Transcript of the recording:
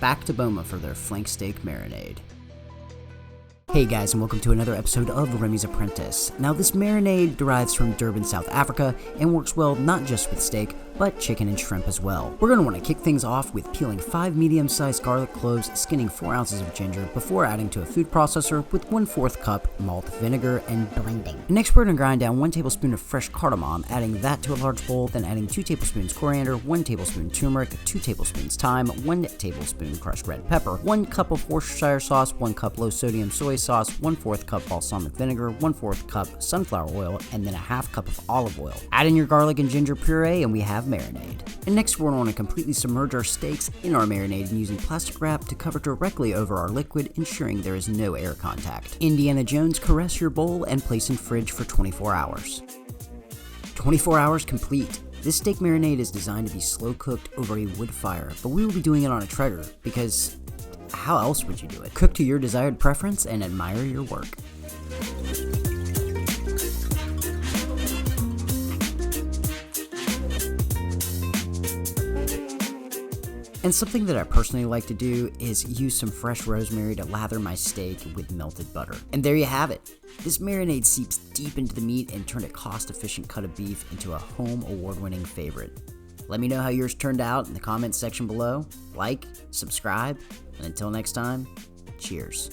back to Boma for their flank steak marinade. Hey guys, and welcome to another episode of Remy's Apprentice. Now this marinade derives from Durban, South Africa, and works well not just with steak, but chicken and shrimp as well. We're going to want to kick things off with peeling 5 medium-sized garlic cloves, skinning 4 ounces of ginger before adding to a food processor with 1/4 cup malt vinegar and blending. Next we're going to grind down 1 tablespoon of fresh cardamom, adding that to a large bowl, then adding 2 tablespoons coriander, 1 tablespoon turmeric, 2 tablespoons thyme, 1 tablespoon crushed red pepper, 1 cup of Worcestershire sauce, 1 cup low-sodium soy sauce, 1/4 cup balsamic vinegar, 1/4 cup sunflower oil, and then a half cup of olive oil. Add in your garlic and ginger puree and we have marinade. And next we're going to want to completely submerge our steaks in our marinade and using plastic wrap to cover directly over our liquid, ensuring there is no air contact. Indiana Jones, caress your bowl and place in fridge for 24 hours. 24 hours complete. This steak marinade is designed to be slow cooked over a wood fire, but we will be doing it on a Traeger because how else would you do it? Cook to your desired preference and admire your work. And something that I personally like to do is use some fresh rosemary to lather my steak with melted butter. And there you have it. This marinade seeps deep into the meat and turned a cost-efficient cut of beef into a home award-winning favorite. Let me know how yours turned out in the comments section below. Like, subscribe, and until next time, cheers.